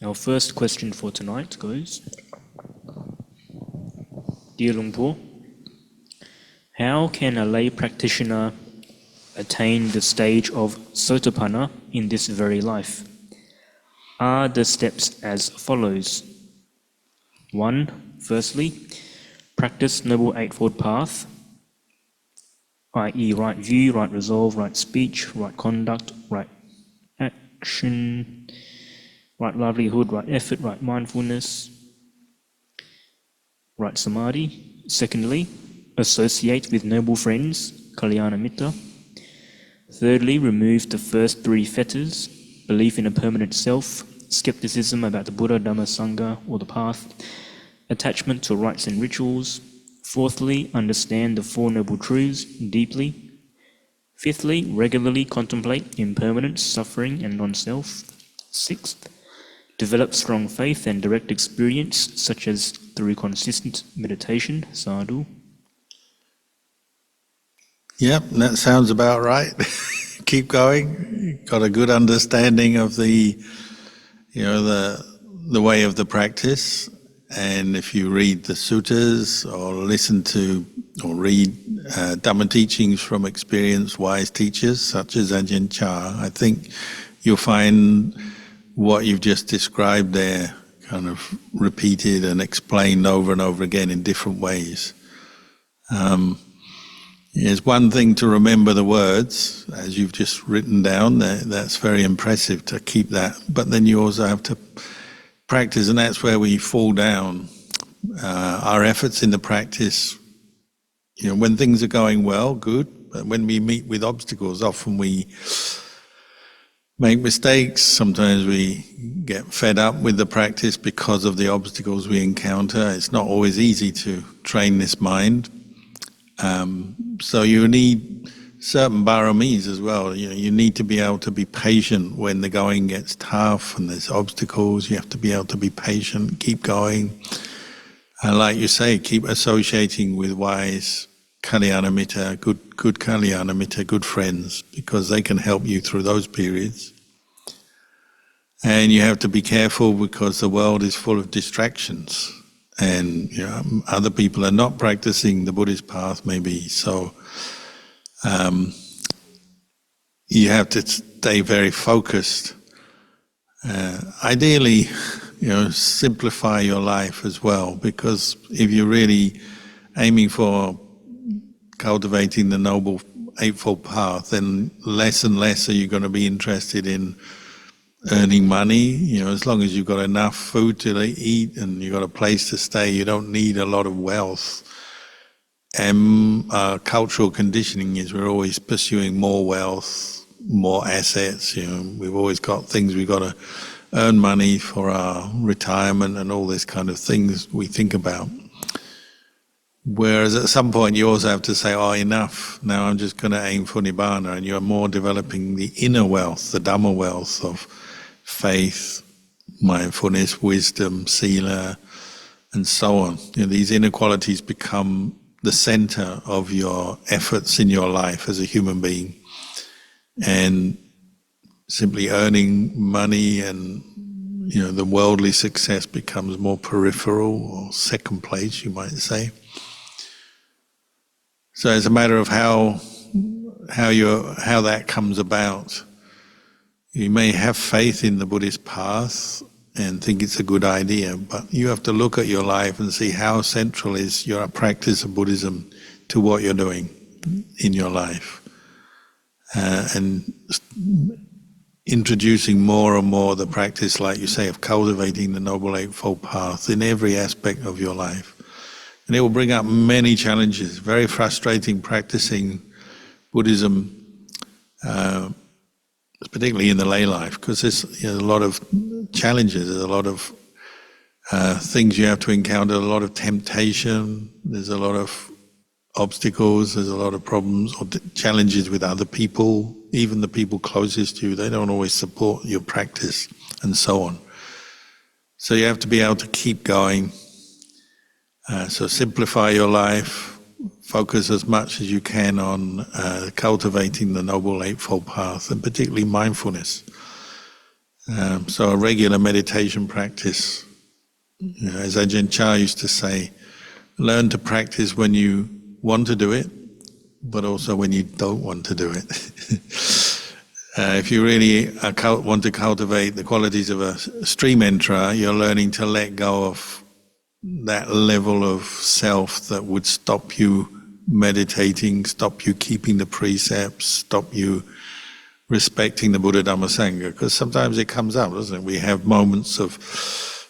Our first question for tonight goes, Dear Luang Por, how can a lay practitioner attain the stage of Sotapana in this very life? Are the steps as follows? 1. Firstly, practice Noble Eightfold Path, i.e. right view, right resolve, right speech, right conduct, right action, right livelihood, right effort, right mindfulness, right samadhi. Secondly, associate with noble friends, Kalyana Mitta. Thirdly, remove the first 3 fetters, belief in a permanent self, skepticism about the Buddha, Dhamma, Sangha, or the path, attachment to rites and rituals. Fourthly, understand the 4 Noble Truths deeply. Fifthly, regularly contemplate impermanence, suffering, and non-self. Sixth, develop strong faith and direct experience, such as through consistent meditation, sadhu. Yep, that sounds about right. Keep going. Got a good understanding of the way of the practice. And if you read the suttas or listen to or read Dhamma teachings from experienced wise teachers such as Ajahn Chah, I think you'll find what you've just described there kind of repeated and explained over and over again in different ways. It's one thing to remember the words, as you've just written down, that's very impressive to keep that, but then you also have to practice, and that's where we fall down. Our efforts in the practice, when things are going well, good, but when we meet with obstacles, often we make mistakes. Sometimes we get fed up with the practice because of the obstacles we encounter. It's not always easy to train this mind. So you need certain paramis as well. You need to be able to be patient when the going gets tough and there's obstacles. You have to be able to be patient, keep going. And like you say, keep associating with wise Kalyana Mitta, good Kalyana Mitta, good friends, because they can help you through those periods. And you have to be careful because the world is full of distractions. And other people are not practicing the Buddhist path maybe, so you have to stay very focused. Ideally, simplify your life as well, because if you're really aiming for cultivating the Noble Eightfold Path, then less and less are you going to be interested in earning money. As long as you've got enough food to eat and you've got a place to stay, you don't need a lot of wealth. And cultural conditioning is we're always pursuing more wealth, more assets. We've always got things we've got to earn money for our retirement and all this kind of things we think about. Whereas at some point you also have to say, enough, now I'm just going to aim for Nibbana, and you're more developing the inner wealth, the Dhamma wealth of faith, mindfulness, wisdom, sila, and so on. These inner qualities become the center of your efforts in your life as a human being. And simply earning money and the worldly success becomes more peripheral or second place, you might say. So it's a matter of how that comes about. You may have faith in the Buddhist path and think it's a good idea, but you have to look at your life and see how central is your practice of Buddhism to what you're doing in your life. And introducing more and more the practice, like you say, of cultivating the Noble Eightfold Path in every aspect of your life. And it will bring up many challenges. Very frustrating practicing Buddhism, particularly in the lay life, because there's a lot of challenges, there's a lot of things you have to encounter, a lot of temptation, there's a lot of obstacles, there's a lot of problems or challenges with other people, even the people closest to you, they don't always support your practice, and so on. So you have to be able to keep going. So simplify your life, focus as much as you can on cultivating the Noble Eightfold Path, and particularly mindfulness. So a regular meditation practice, as Ajahn Chah used to say, learn to practice when you want to do it, but also when you don't want to do it. If you really want to cultivate the qualities of a stream enterer, you're learning to let go of that level of self that would stop you meditating, stop you keeping the precepts, stop you respecting the Buddha Dhamma Sangha, because sometimes it comes up, doesn't it? We have moments of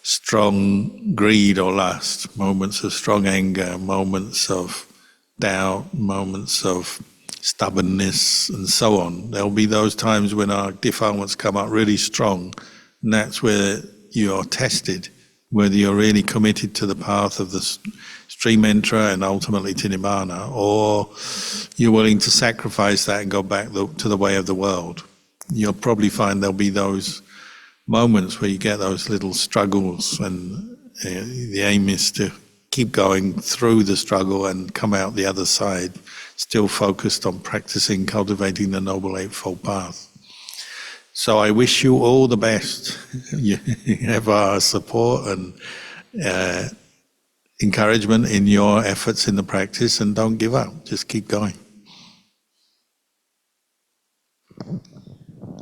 strong greed or lust, moments of strong anger, moments of doubt, moments of stubbornness, and so on. There'll be those times when our defilements come up really strong, and that's where you're tested, whether you're really committed to the path of the stream enterer and ultimately to Nibbana, or you're willing to sacrifice that and go back to the way of the world. You'll probably find there'll be those moments where you get those little struggles, and the aim is to keep going through the struggle and come out the other side, still focused on practicing, cultivating the Noble Eightfold Path. So I wish you all the best. You have our support and encouragement in your efforts in the practice, and don't give up, just keep going.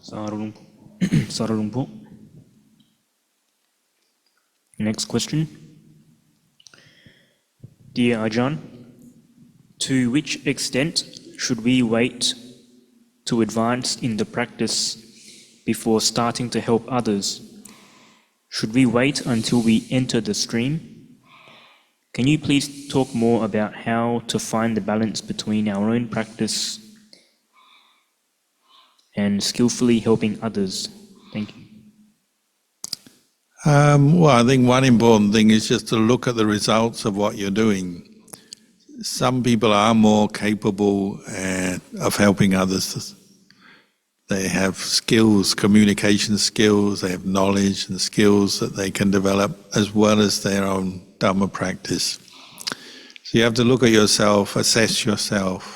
Saralumpo. Next question. Dear Ajahn, to which extent should we wait to advance in the practice before starting to help others? Should we wait until we enter the stream? Can you please talk more about how to find the balance between our own practice and skillfully helping others? Thank you. Well, I think one important thing is just to look at the results of what you're doing. Some people are more capable of helping others. They have skills, communication skills, they have knowledge and skills that they can develop, as well as their own Dhamma practice. So you have to look at yourself, assess yourself.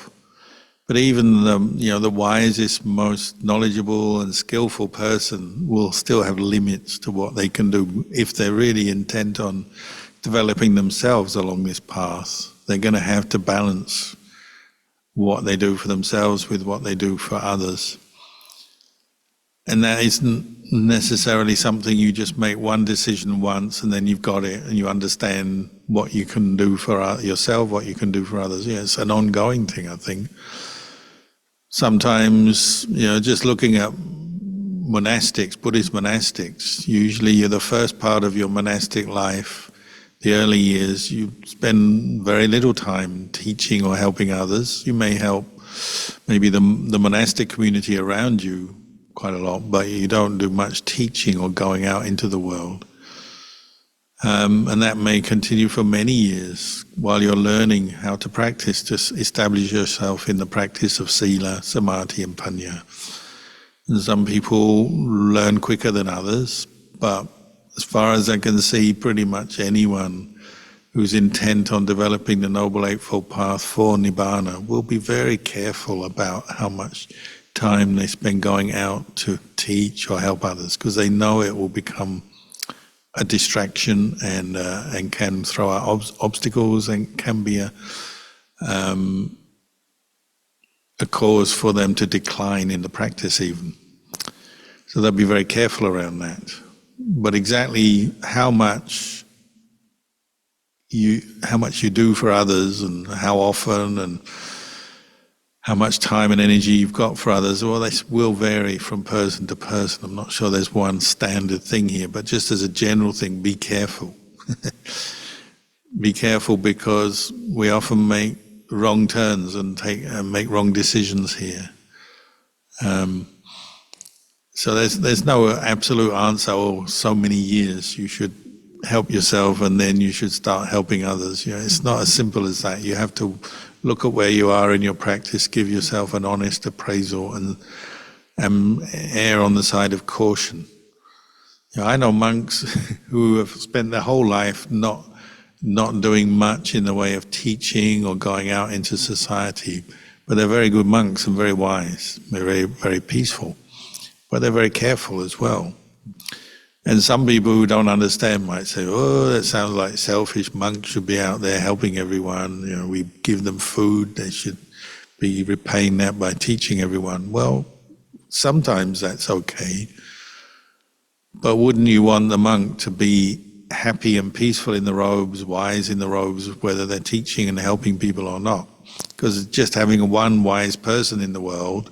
But even the wisest, most knowledgeable and skillful person will still have limits to what they can do if they're really intent on developing themselves along this path. They're going to have to balance what they do for themselves with what they do for others. And that isn't necessarily something you just make one decision once and then you've got it and you understand what you can do for yourself, what you can do for others. Yeah, it's an ongoing thing, I think. Sometimes, just looking at monastics, Buddhist monastics, usually you're the first part of your monastic life, the early years, you spend very little time teaching or helping others. You may help maybe the monastic community around you quite a lot, but you don't do much teaching or going out into the world. And that may continue for many years while you're learning how to practice, to establish yourself in the practice of sila, samadhi and panya. And some people learn quicker than others, but as far as I can see, pretty much anyone who's intent on developing the Noble Eightfold Path for Nibbana will be very careful about how much time they spend going out to teach or help others, because they know it will become a distraction and can throw out obstacles and can be a cause for them to decline in the practice even. So they'll be very careful around that. But exactly how much you do for others and how often and how much time and energy you've got for others, well, this will vary from person to person. I'm not sure there's one standard thing here, but just as a general thing, be careful. Be careful, because we often make wrong turns and make wrong decisions here. So there's no absolute answer, or so many years you should help yourself and then you should start helping others. It's not as simple as that. You have to look at where you are in your practice, give yourself an honest appraisal, and err on the side of caution. I know monks who have spent their whole life not doing much in the way of teaching or going out into society, but they're very good monks and very wise. They're very, very peaceful, but they're very careful as well, And some people who don't understand might say, oh, that sounds like selfish. Monks should be out there helping everyone. You know, we give them food, they should be repaying that by teaching everyone. Well, sometimes that's okay. But wouldn't you want the monk to be happy and peaceful in the robes, wise in the robes, whether they're teaching and helping people or not? Because just having one wise person in the world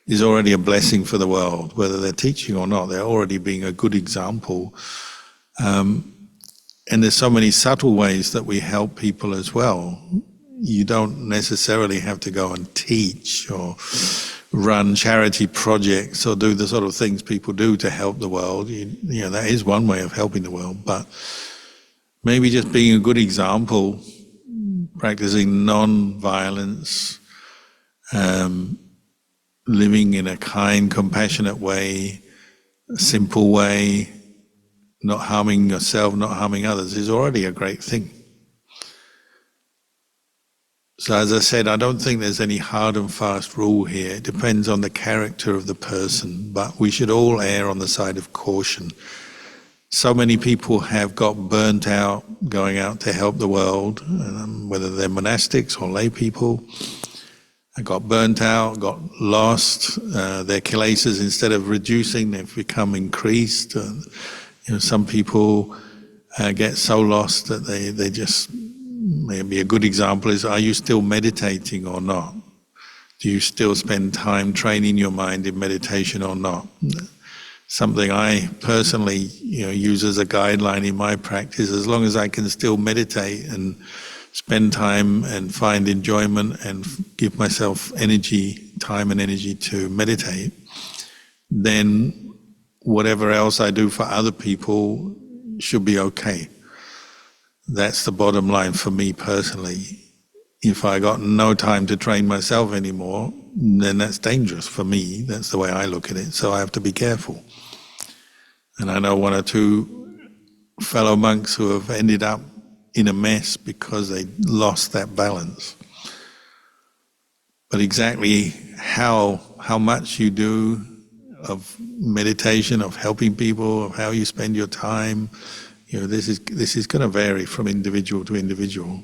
is already a blessing for the world, whether they're teaching or not. They're already being a good example. And there's so many subtle ways that we help people as well. You don't necessarily have to go and teach or run charity projects or do the sort of things people do to help the world. You know, that is one way of helping the world, but maybe just being a good example, practicing non-violence, living in a kind, compassionate way, a simple way, not harming yourself, not harming others, is already a great thing. So as I said, I don't think there's any hard and fast rule here. It depends on the character of the person, but we should all err on the side of caution. So many people have got burnt out going out to help the world, whether they're monastics or lay people. Got burnt out, got lost. Their kilesas, instead of reducing, they've become increased. Some people get so lost that they just, maybe a good example is, are you still meditating or not? Do you still spend time training your mind in meditation or not? Something I personally use as a guideline in my practice. As long as I can still meditate and spend time and find enjoyment and give myself time and energy to meditate, then whatever else I do for other people should be okay. That's the bottom line for me personally. If I got no time to train myself anymore, then that's dangerous for me. That's the way I look at it. So I have to be careful. And I know one or two fellow monks who have ended up in a mess because they lost that balance. But exactly how much you do of meditation, of helping people, of how you spend your time, this is going to vary from individual to individual.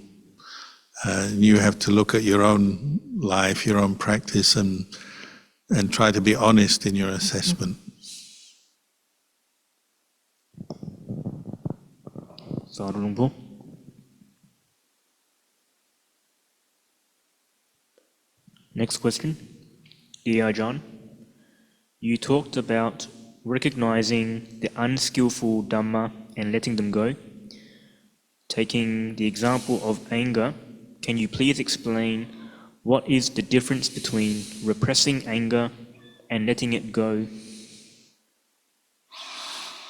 And you have to look at your own life, your own practice, and try to be honest in your assessment. Sadhu Luang Por. Next question. Dear Ajahn, you talked about recognizing the unskillful Dhamma and letting them go. Taking the example of anger, can you please explain what is the difference between repressing anger and letting it go?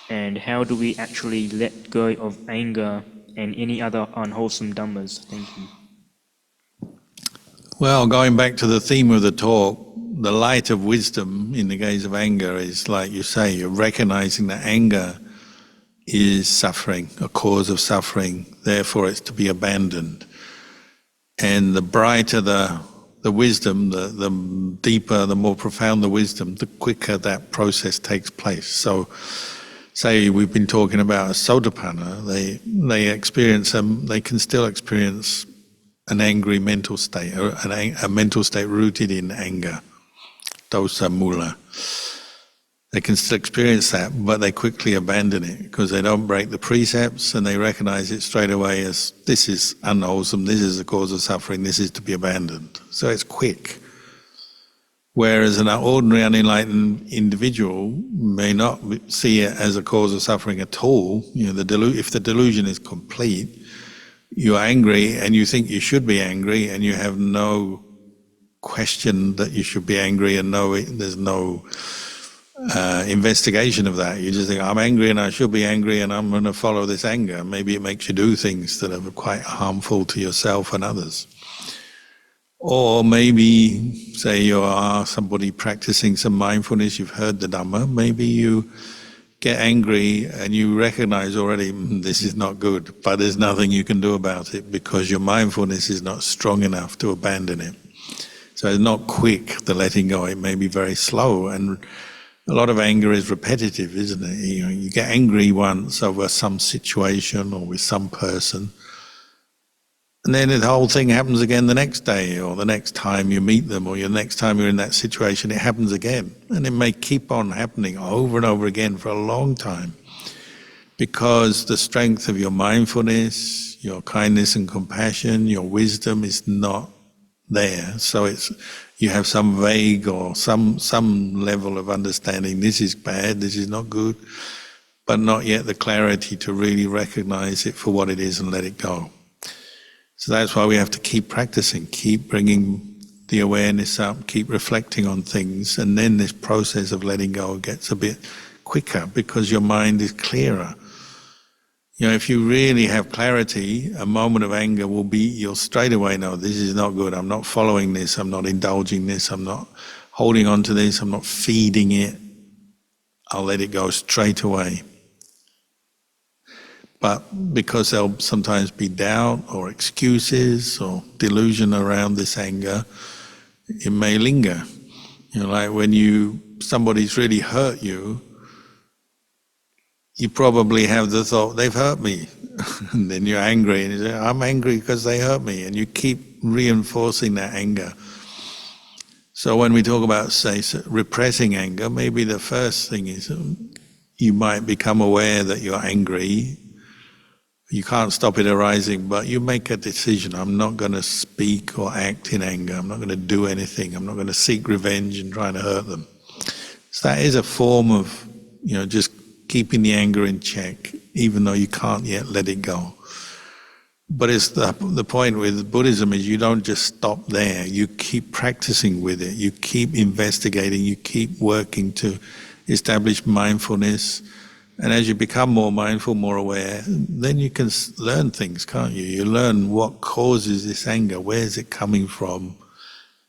And how do we actually let go of anger and any other unwholesome Dhammas? Thank you. Well, going back to the theme of the talk, the light of wisdom in the gaze of anger is, like you say, you're recognizing that anger is suffering, a cause of suffering, therefore it's to be abandoned. And the brighter the wisdom, the deeper, the more profound the wisdom, the quicker that process takes place. So, say we've been talking about a Sotapana, they can still experience an angry mental state, or a mental state rooted in anger, dosa mula. They can still experience that, but they quickly abandon it because they don't break the precepts and they recognize it straight away as, this is unwholesome, this is a cause of suffering, this is to be abandoned. So it's quick. Whereas an ordinary unenlightened individual may not see it as a cause of suffering at all. If the delusion is complete, you're angry and you think you should be angry and you have no question that you should be angry, and there's no investigation of that. You just think, I'm angry and I should be angry and I'm going to follow this anger. Maybe it makes you do things that are quite harmful to yourself and others. Or maybe, say you are somebody practicing some mindfulness, you've heard the Dhamma, maybe you get angry and you recognize already, this is not good, but there's nothing you can do about it because your mindfulness is not strong enough to abandon it. So it's not quick, the letting go, it may be very slow. And a lot of anger is repetitive, isn't it? You get angry once over some situation or with some person, and then the whole thing happens again the next day, or the next time you meet them, or the next time you're in that situation, it happens again. And it may keep on happening over and over again for a long time, because the strength of your mindfulness, your kindness and compassion, your wisdom is not there. So you have some vague or some level of understanding, this is bad, this is not good, but not yet the clarity to really recognize it for what it is and let it go. So that's why we have to keep practicing, keep bringing the awareness up, keep reflecting on things, and then this process of letting go gets a bit quicker because your mind is clearer. If you really have clarity, a moment of anger will be, you'll straight away know, this is not good, I'm not following this, I'm not indulging this, I'm not holding on to this, I'm not feeding it, I'll let it go straight away. But because there'll sometimes be doubt or excuses or delusion around this anger, it may linger. Like when somebody's really hurt you, you probably have the thought, they've hurt me. And then you're angry and you say, I'm angry because they hurt me. And you keep reinforcing that anger. So when we talk about, say, repressing anger, maybe the first thing is you might become aware that you're angry. You can't stop it arising, but you make a decision. I'm not going to speak or act in anger. I'm not going to do anything. I'm not going to seek revenge and try to hurt them. So that is a form of, just keeping the anger in check, even though you can't yet let it go. But it's the point with Buddhism is you don't just stop there. You keep practicing with it. You keep investigating. You keep working to establish mindfulness. And as you become more mindful, more aware, then you can learn things, can't you? You learn what causes this anger. Where is it coming from?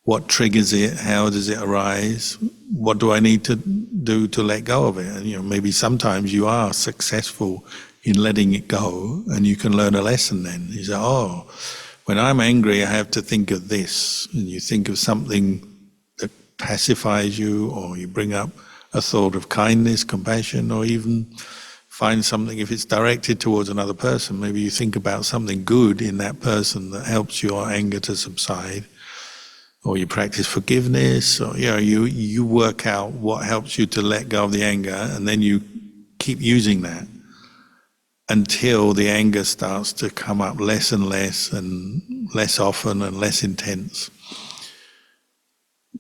What triggers it? How does it arise? What do I need to do to let go of it? And maybe sometimes you are successful in letting it go, and you can learn a lesson then. You say, oh, when I'm angry, I have to think of this. And you think of something that pacifies you, or you bring up a thought of kindness, compassion, or even find something, if it's directed towards another person, maybe you think about something good in that person that helps your anger to subside, or you practice forgiveness, or you work out what helps you to let go of the anger, and then you keep using that until the anger starts to come up less and less often and less intense.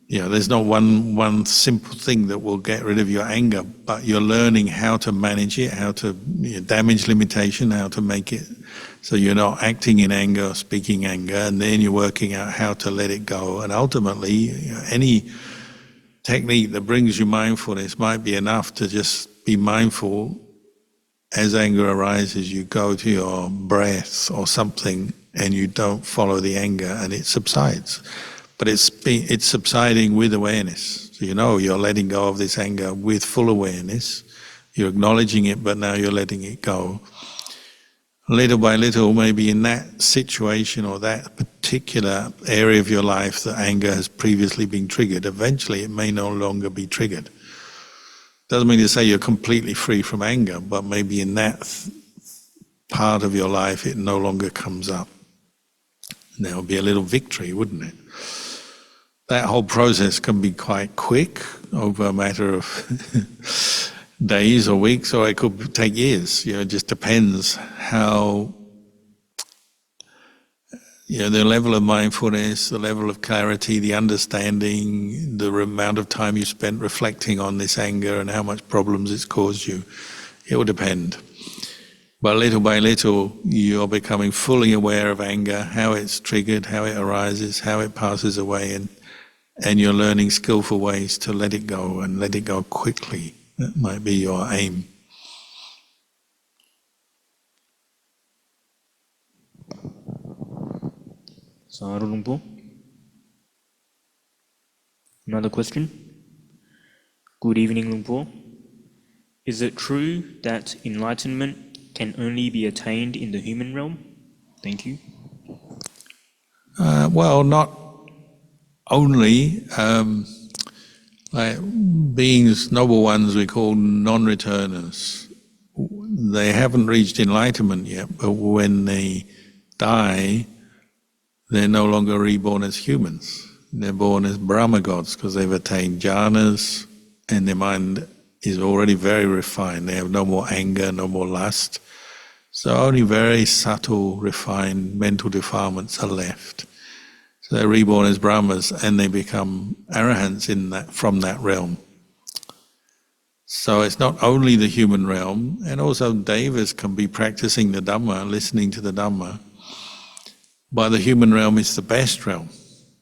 There's not one simple thing that will get rid of your anger, but you're learning how to manage it, how to damage limitation, how to make it so you're not acting in anger or speaking anger, and then you're working out how to let it go. And ultimately, any technique that brings you mindfulness might be enough to just be mindful. As anger arises, you go to your breath or something, and you don't follow the anger, and it subsides. But it's subsiding with awareness. So you're letting go of this anger with full awareness. You're acknowledging it, but now you're letting it go. Little by little, maybe in that situation or that particular area of your life that anger has previously been triggered, eventually it may no longer be triggered. Doesn't mean to say you're completely free from anger, but maybe in that part of your life it no longer comes up. And that would be a little victory, wouldn't it? That whole process can be quite quick, over a matter of days or weeks, or it could take years. It just depends how, the level of mindfulness, the level of clarity, the understanding, the amount of time you spent reflecting on this anger and how much problems it's caused you. It will depend. But little by little, you're becoming fully aware of anger, how it's triggered, how it arises, how it passes away, and you're learning skillful ways to let it go and let it go quickly. That might be your aim. Sadhu Lumpur. Another question. Good evening, Lumpur. Is it true that enlightenment can only be attained in the human realm? Thank you. Well, not only. Like beings, noble ones we call non-returners. They haven't reached enlightenment yet, but when they die, they're no longer reborn as humans. They're born as Brahma gods because they've attained jhanas and their mind is already very refined. They have no more anger, no more lust. So only very subtle, refined mental defilements are left. So they're reborn as Brahmas and they become arahants from that realm. So it's not only the human realm, and also devas can be practicing the Dhamma, listening to the Dhamma. But the human realm is the best realm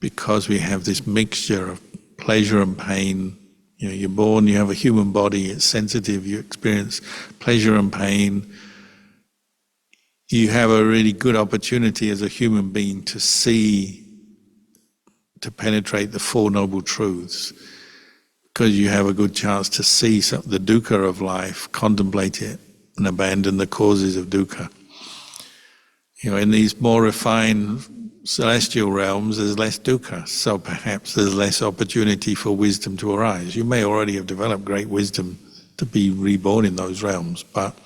because we have this mixture of pleasure and pain. You know, you're born, you have a human body, it's sensitive, you experience pleasure and pain. You have a really good opportunity as a human being to see, to penetrate the Four Noble Truths, because you have a good chance to see the dukkha of life, contemplate it, and abandon the causes of dukkha. You know, in these more refined celestial realms, there's less dukkha, so perhaps there's less opportunity for wisdom to arise. You may already have developed great wisdom to be reborn in those realms, but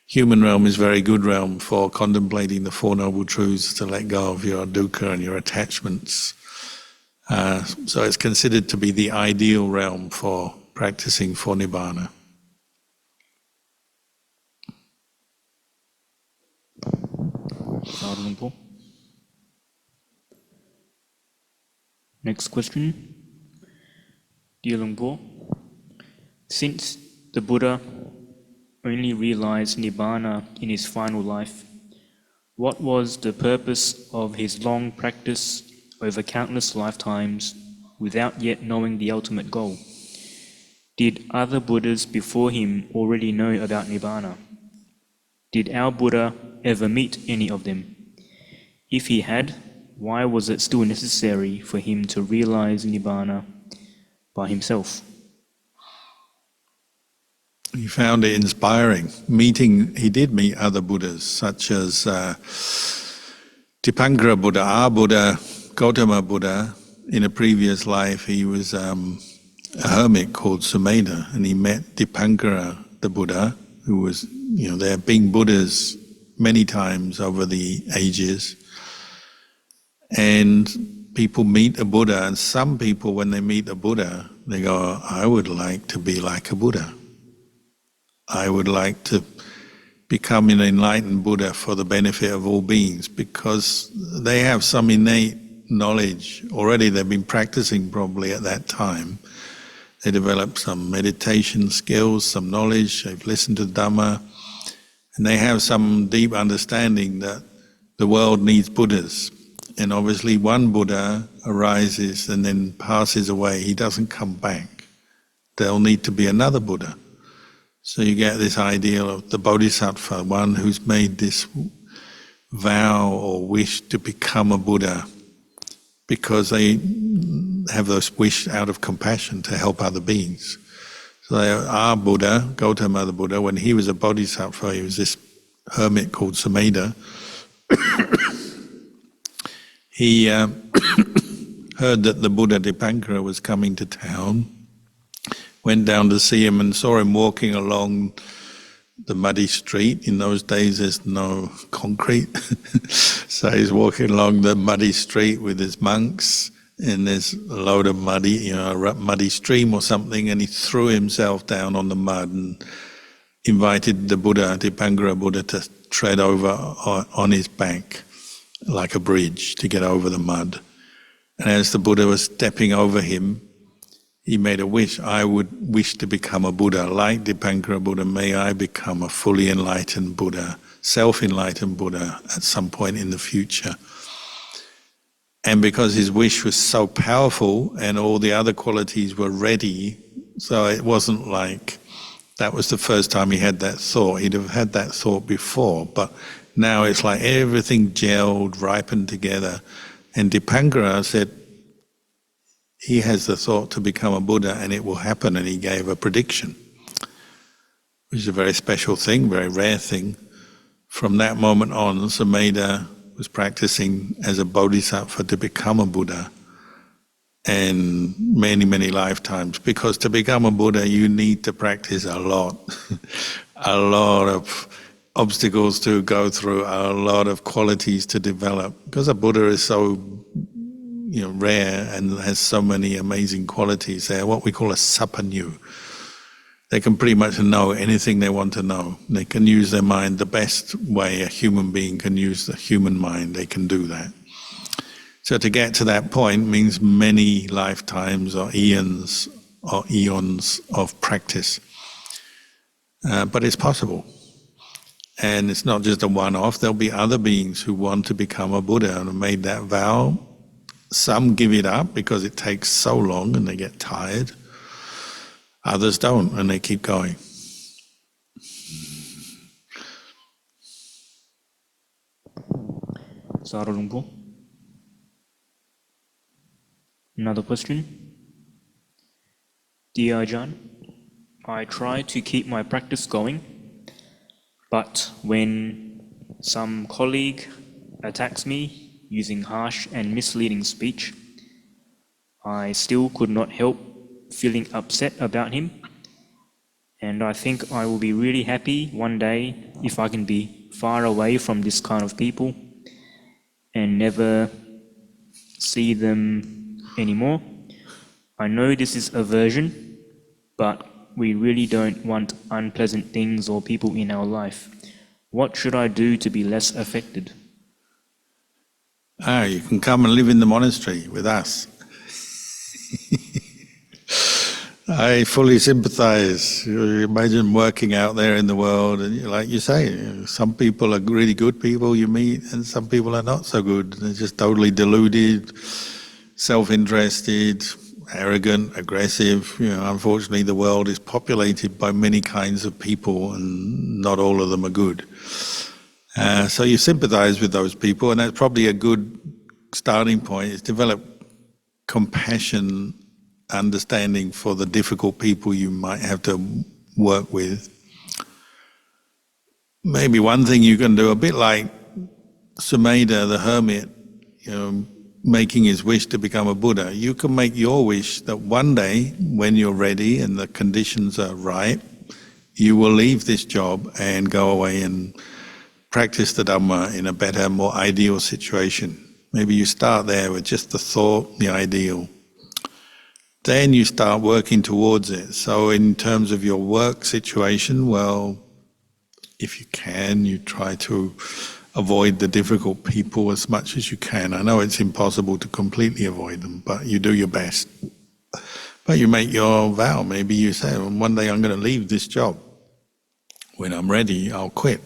human realm is a very good realm for contemplating the Four Noble Truths, to let go of your dukkha and your attachments. So it's considered to be the ideal realm for practicing for Nibbana. Sadhu Lumpur. Next question. Dear Lumpur, since the Buddha only realized Nibbana in his final life, what was the purpose of his long practice over countless lifetimes without yet knowing the ultimate goal? Did other Buddhas before him already know about Nibbana? Did our Buddha ever meet any of them? If he had, why was it still necessary for him to realize Nibbana by himself? He found it inspiring. He did meet other Buddhas, such as Dipankara Buddha, our Buddha, Gautama Buddha. In a previous life, he was a hermit called Sumedha, and he met Dipankara, the Buddha, who was, you know, there have been Buddhas many times over the ages. And people meet a Buddha, and some people, when they meet a Buddha, they go, I would like to be like a Buddha. I would like to become an enlightened Buddha for the benefit of all beings, because they have some innate knowledge. Already they've been practicing probably at that time. They developed some meditation skills, some knowledge, they've listened to Dhamma, and they have some deep understanding that the world needs Buddhas. And obviously one Buddha arises and then passes away, he doesn't come back. There'll need to be another Buddha. So you get this ideal of the Bodhisattva, one who's made this vow or wish to become a Buddha, because they have this wish out of compassion to help other beings. So our Buddha, Gautama the Buddha, when he was a Bodhisattva, he was this hermit called Sumedha. He heard that the Buddha Dipankara was coming to town, went down to see him and saw him walking along the muddy street. In those days there's no concrete. So he's walking along the muddy street with his monks, and there's a load of muddy, a muddy stream or something, and he threw himself down on the mud and invited the Buddha, Dipankara Buddha, to tread over on his back like a bridge to get over the mud. And as the Buddha was stepping over him, he made a wish, I would wish to become a Buddha. Like Dipankara Buddha, may I become a fully enlightened Buddha, self-enlightened Buddha at some point in the future. And because his wish was so powerful and all the other qualities were ready, so it wasn't like that was the first time he had that thought. He'd have had that thought before, but now it's like everything gelled, ripened together. And Dipankara said, he has the thought to become a Buddha and it will happen, and he gave a prediction, which is a very special thing, very rare thing. From that moment on, Sumedha was practicing as a bodhisattva to become a Buddha. and many, many lifetimes. Because to become a Buddha, you need to practice a lot, a lot of obstacles to go through, a lot of qualities to develop. Because a Buddha is so rare and has so many amazing qualities. They're what we call a sapanyu. They can pretty much know anything they want to know. They can use their mind the best way a human being can use the human mind. They can do that. So to get to that point means many lifetimes or eons of practice. But it's possible. And it's not just a one-off. There'll be other beings who want to become a Buddha and have made that vow. Some give it up because it takes so long and they get tired. Others don't, and they keep going. Sadhu Lumpo. Another question. Dear Ajahn, I try to keep my practice going, but when some colleague attacks me using harsh and misleading speech, I still could not help feeling upset about him, and I think I will be really happy one day if I can be far away from this kind of people and never see them anymore. I know this is aversion, but we really don't want unpleasant things or people in our life. What should I do to be less affected? You can come and live in the monastery with us. I fully sympathize. You imagine working out there in the world, and like you say, some people are really good people you meet, and some people are not so good. They're just totally deluded, self-interested, arrogant, aggressive. Unfortunately, the world is populated by many kinds of people, and not all of them are good. So you sympathize with those people, and that's probably a good starting point, is develop compassion, understanding for the difficult people you might have to work with. Maybe one thing you can do, a bit like Sumedha the hermit, making his wish to become a Buddha, you can make your wish that one day, when you're ready and the conditions are right, you will leave this job and go away and practice the Dhamma in a better, more ideal situation. Maybe you start there with just the thought, the ideal. Then you start working towards it. So in terms of your work situation, well, if you can, you try to avoid the difficult people as much as you can. I know it's impossible to completely avoid them, but you do your best. But you make your vow. Maybe you say, well, one day I'm going to leave this job. When I'm ready, I'll quit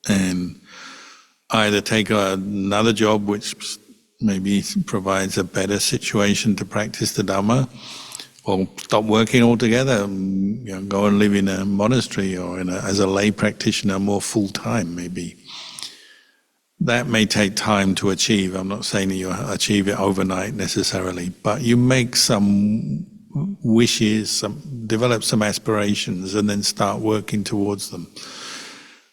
and either take another job which maybe provides a better situation to practice the Dhamma, or stop working altogether, go and live in a monastery or as a lay practitioner more full-time maybe. That may take time to achieve. I'm not saying that you achieve it overnight necessarily, but you make some wishes, develop some aspirations, and then start working towards them.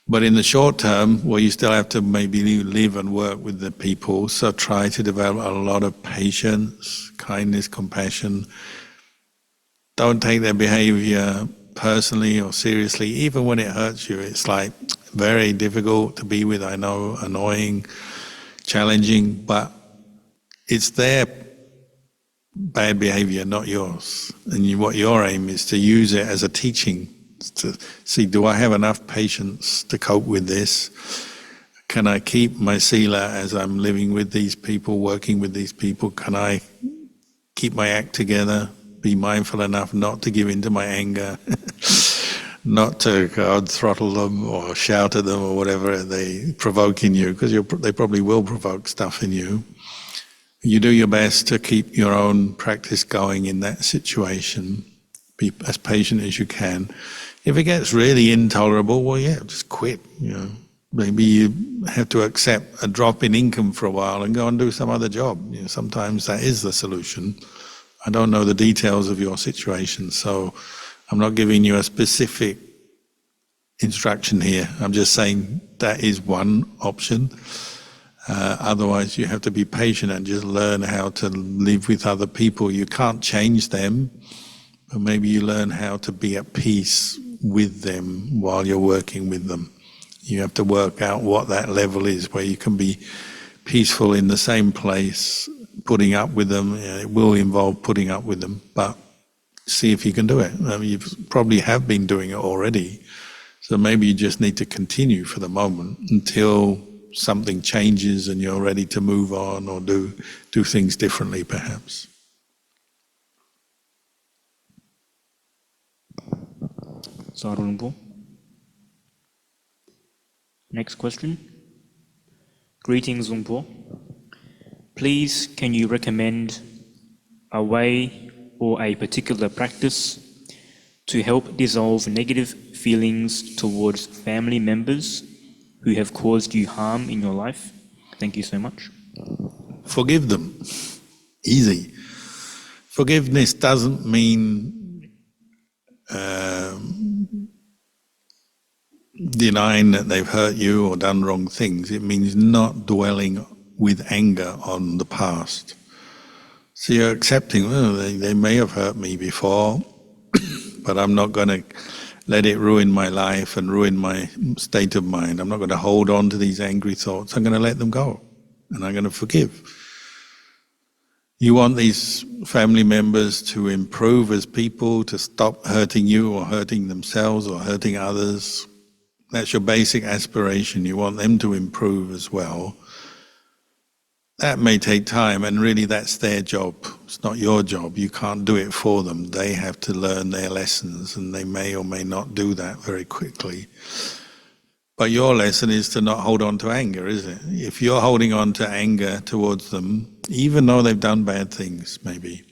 But in the short term, well, you still have to maybe live and work with the people, so try to develop a lot of patience, kindness, compassion. Don't take their behavior personally or seriously, even when it hurts you. It's like very difficult to be with, I know, annoying, challenging, but it's their bad behavior, not yours. And what your aim is to use it as a teaching, to see, do I have enough patience to cope with this? Can I keep my sila as I'm living with these people, working with these people? Can I keep my act together? Be mindful enough not to give in to my anger, not to go and throttle them or shout at them or whatever they provoke in you, because they probably will provoke stuff in you. You do your best to keep your own practice going in that situation. Be as patient as you can. If it gets really intolerable, well, yeah, just quit. Maybe you have to accept a drop in income for a while and go and do some other job. Sometimes that is the solution. I don't know the details of your situation, so I'm not giving you a specific instruction here. I'm just saying that is one option. Otherwise, you have to be patient and just learn how to live with other people. You can't change them, but maybe you learn how to be at peace with them while you're working with them. You have to work out what that level is, where you can be peaceful in the same place, putting up with them. It will involve putting up with them, but see if you can do it. I mean, you probably have been doing it already, so maybe you just need to continue for the moment until something changes and you're ready to move on or do things differently, perhaps. Sadhu Lumpur. Next question. Greetings, Lumpur. Please, can you recommend a way or a particular practice to help dissolve negative feelings towards family members who have caused you harm in your life? Thank you so much. Forgive them. Easy. Forgiveness doesn't mean denying that they've hurt you or done wrong things. It means not dwelling with anger on the past. So you're accepting, well, they may have hurt me before, but I'm not going to let it ruin my life and ruin my state of mind. I'm not going to hold on to these angry thoughts. I'm going to let them go, and I'm going to forgive. You want these family members to improve as people, to stop hurting you or hurting themselves or hurting others. That's your basic aspiration. You want them to improve as well. That may take time, and really that's their job. It's not your job. You can't do it for them. They have to learn their lessons, and they may or may not do that very quickly. But your lesson is to not hold on to anger, is it? If you're holding on to anger towards them, even though they've done bad things, maybe,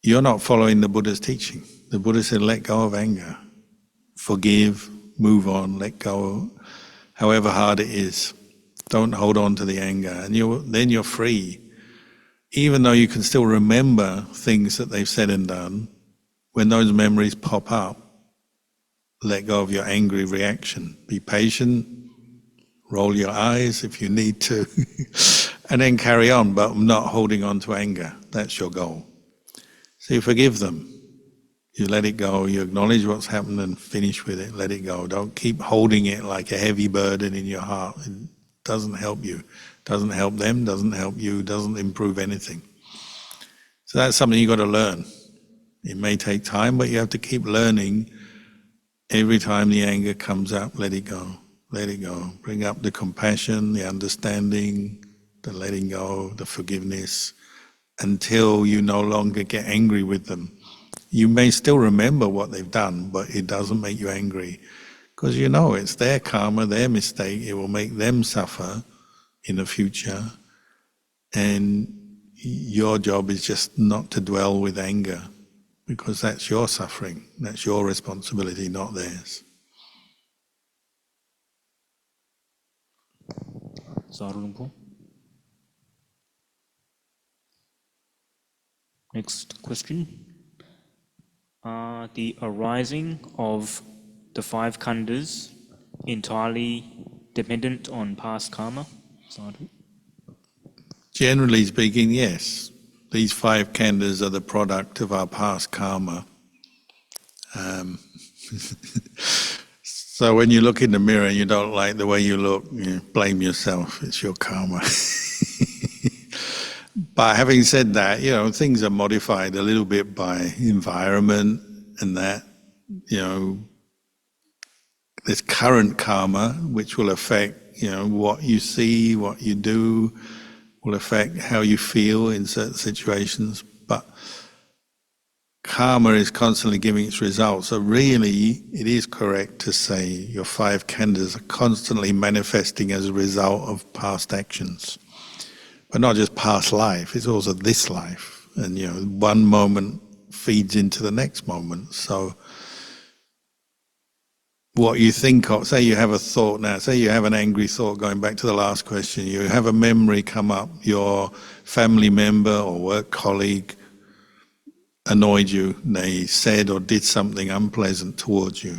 you're not following the Buddha's teaching. The Buddha said, let go of anger. Forgive, move on, let go, however hard it is. Don't hold on to the anger, and then you're free. Even though you can still remember things that they've said and done, when those memories pop up, let go of your angry reaction. Be patient, roll your eyes if you need to, and then carry on, but not holding on to anger. That's your goal. So you forgive them. You let it go, you acknowledge what's happened and finish with it, let it go. Don't keep holding it like a heavy burden in your heart. It doesn't help you, doesn't help them, doesn't help you, doesn't improve anything. So that's something you've got to learn. It may take time, but you have to keep learning. Every time the anger comes up, let it go, let it go. Bring up the compassion, the understanding, the letting go, the forgiveness, until you no longer get angry with them. You may still remember what they've done, but it doesn't make you angry, because you know it's their karma, their mistake. It will make them suffer in the future, and your job is just not to dwell with anger, because that's your suffering, that's your responsibility, not theirs. Sadhu Lumpur. Next question. Are the arising of the 5 candas entirely dependent on past karma? Sadhu. Generally speaking, yes. These 5 candas are the product of our past karma. So when you look in the mirror and you don't like the way you look, you blame yourself. It's your karma. But having said that, things are modified a little bit by environment and that. There's current karma, which will affect, what you see, what you do, will affect how you feel in certain situations. But karma is constantly giving its results. So really, it is correct to say your 5 khandhas are constantly manifesting as a result of past actions. But not just past life, it's also this life. And one moment feeds into the next moment. So what you think of, say you have a thought now, say you have an angry thought, going back to the last question, you have a memory come up, your family member or work colleague annoyed you, they said or did something unpleasant towards you.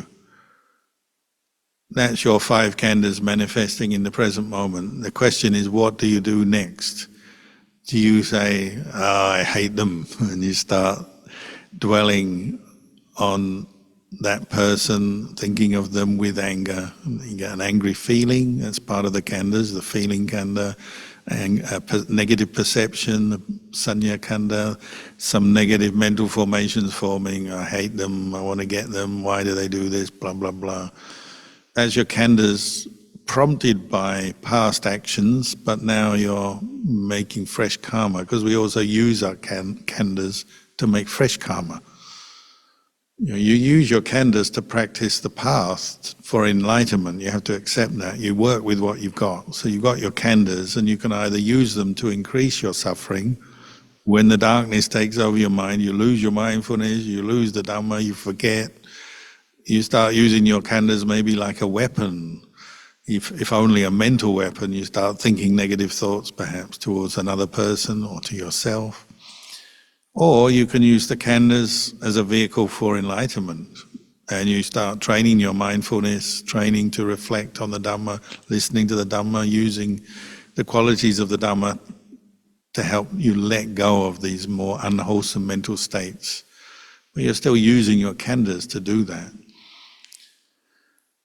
that's your 5 candas manifesting in the present moment. The question is, what do you do next? Do you say, oh, I hate them, and you start dwelling on that person, thinking of them with anger? You get an angry feeling, that's part of the candas, the feeling kanda, and negative perception, the sanya kanda, some negative mental formations forming, I hate them, I want to get them, why do they do this, blah, blah, blah. As your candas prompted by past actions, but now you're making fresh karma, because we also use our candas to make fresh karma. You use your candas to practice the path for enlightenment. You have to accept that. You work with what you've got. So you've got your candas, and you can either use them to increase your suffering. When the darkness takes over your mind, you lose your mindfulness, you lose the Dhamma, you forget. You start using your candas maybe like a weapon. If only a mental weapon, you start thinking negative thoughts perhaps towards another person or to yourself. Or you can use the candas as a vehicle for enlightenment, and you start training your mindfulness, training to reflect on the Dhamma, listening to the Dhamma, using the qualities of the Dhamma to help you let go of these more unwholesome mental states. But you're still using your candas to do that.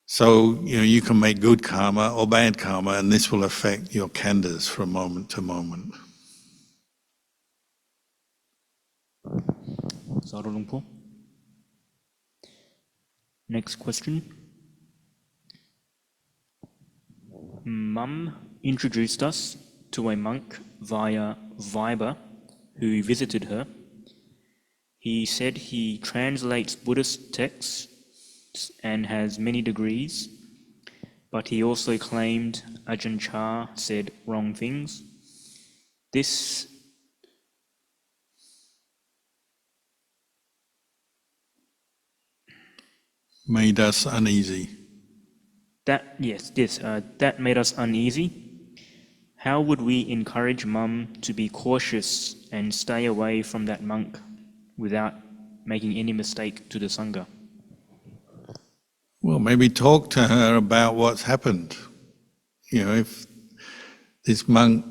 So, you can make good karma or bad karma, and this will affect your candas from moment to moment. Sadhu Luang Por. Next question. Mum introduced us to a monk via Viber who visited her. He said he translates Buddhist texts and has many degrees, but he also claimed Ajahn Chah said wrong things. This made us uneasy. That made us uneasy. How would we encourage Mum to be cautious and stay away from that monk without making any mistake to the Sangha? Well, maybe talk to her about what's happened. If this monk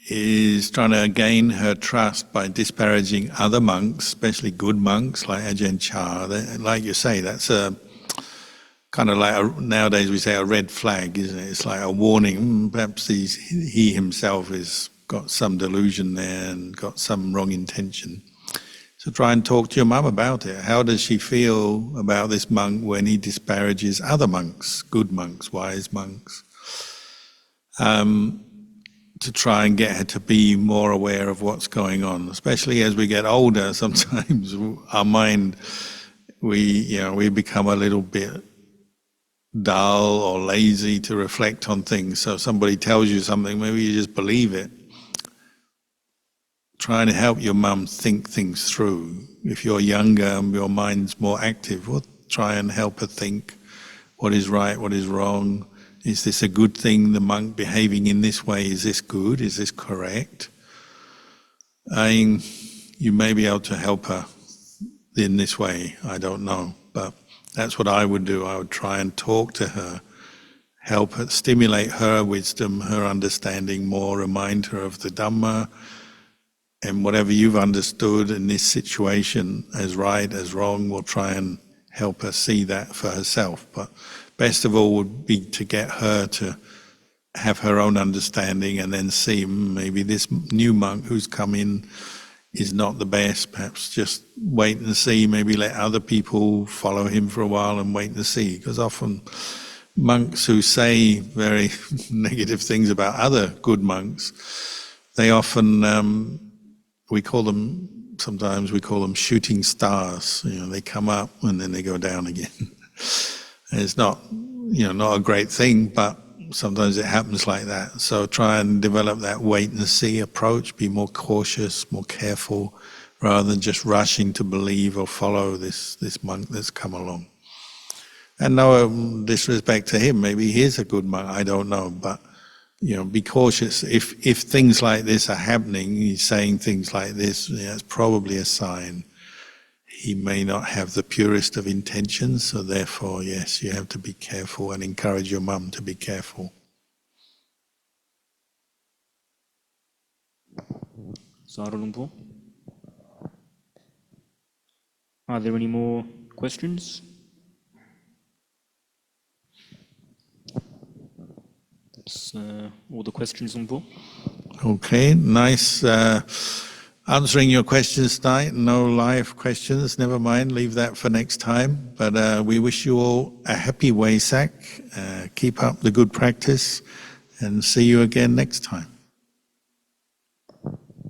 is trying to gain her trust by disparaging other monks, especially good monks like Ajahn Chah, like you say, that's a kind of like nowadays we say a red flag, isn't it? It's like a warning. Perhaps he himself has got some delusion there and got some wrong intention. So try and talk to your mum about it. How does she feel about this monk when he disparages other monks, good monks, wise monks? To try and get her to be more aware of what's going on. Especially as we get older, sometimes our mind, we become a little bit dull or lazy to reflect on things. So if somebody tells you something, maybe you just believe it. Trying to help your mum think things through. If you're younger and your mind's more active, well, try and help her think what is right, what is wrong. Is this a good thing, the monk behaving in this way? Is this good? Is this correct? You may be able to help her in this way, I don't know. But that's what I would do. I would try and talk to her, help her, stimulate her wisdom, her understanding more, remind her of the Dhamma, and whatever you've understood in this situation as right, as wrong, we'll try and help her see that for herself. But best of all would be to get her to have her own understanding and then see maybe this new monk who's come in is not the best. Perhaps just wait and see, maybe let other people follow him for a while and wait and see. Because often monks who say very negative things about other good monks, they often... sometimes we call them shooting stars. They come up and then they go down again. And it's not a great thing, but sometimes it happens like that. So try and develop that wait and see approach, be more cautious, more careful, rather than just rushing to believe or follow this monk that's come along. And no disrespect to him, maybe he is a good monk, I don't know, but be cautious. If things like this are happening, he's saying things like this, it's probably a sign he may not have the purest of intentions, so therefore, yes, you have to be careful and encourage your mum to be careful. Saralumpo. Are there any more questions? That's all the questions, Lumpo. Okay, nice answering your questions tonight. No live questions, never mind, leave that for next time. But we wish you all a happy Wesak. Keep up the good practice and see you again next time.